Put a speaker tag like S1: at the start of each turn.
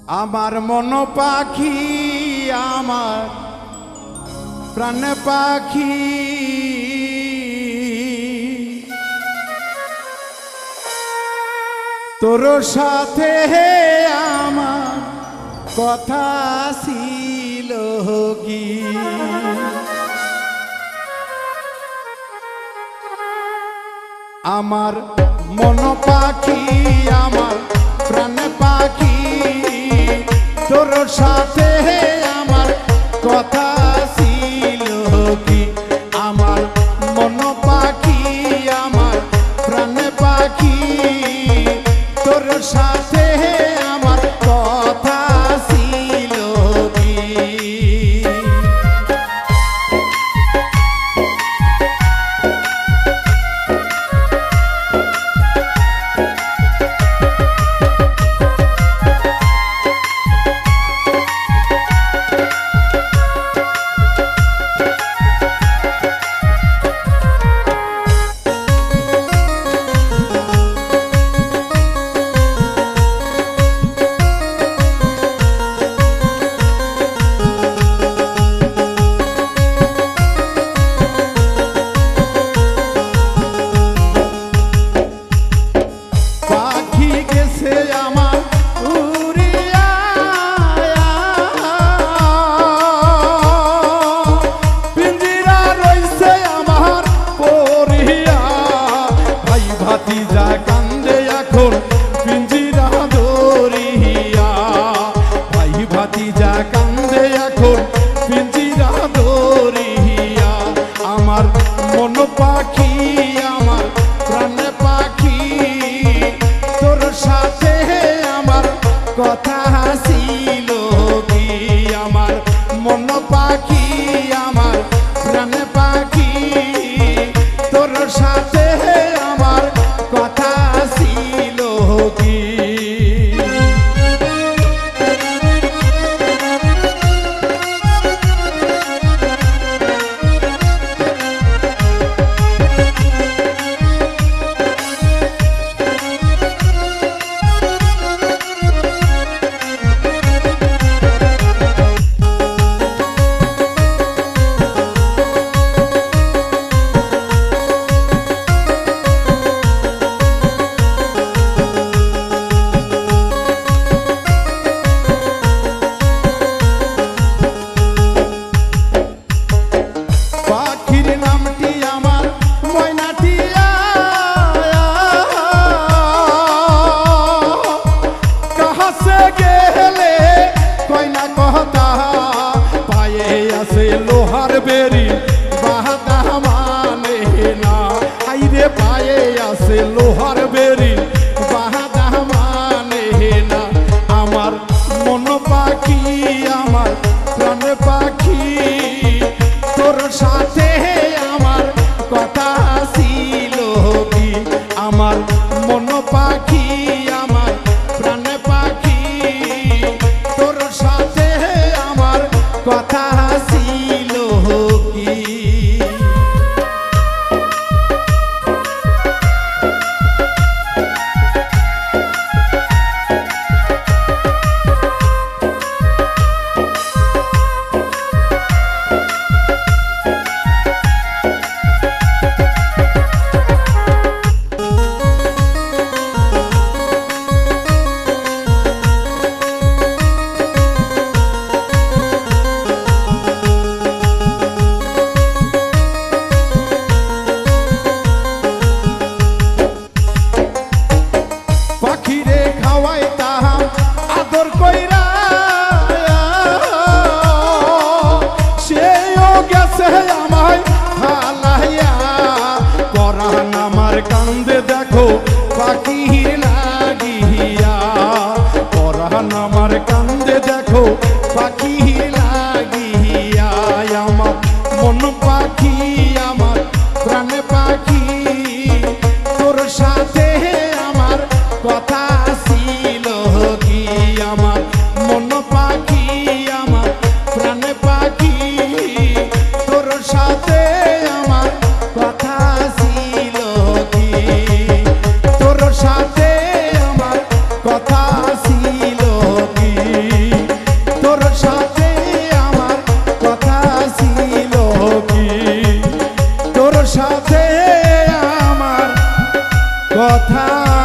S1: আমার মন পাখি আমার প্রাণ পাখি তোর সাথে আমার কথা ছিল কি আমার মন পাখি আমার প্রাণ পাখি তোর সাথে আমার কথা ছিল কি আমার মন পাখি আমার প্রাণ পাখি তোর সাথে আমার কথা ছিল কি পাখি আমার প্রাণ পাখি তোর সাথে আমার কথা ছিল কি আমার মন পাখি আমার প্রাণ পাখি তোর সাথে আমার কথা ছিল কি লোহার বেরি বাহাদা মানে না আইরে পায়ে আছে লোহার বেরি বাহাদা মানে না আমার মন পাখি আমার প্রাণ পাখি তোর সাথে আমার কথা ছিল কি আমার মন পাখি আমার প্রাণ পাখি তোর সাথে আমার কথা ছিল কি কান্দে দেখো পাখির লাগিয়া পরাণ আমার কান্দে দেখো পাখির লাগিয়া আমার মন পাখি আমার প্রাণ পাখি তোর সাথে আমার কথা ছিল কি আমার মন পাখি আমার প্রাণ পাখি তোর সাথে আমার কথা ছিল তোর সাথে আমার কথা ছিল কি কথা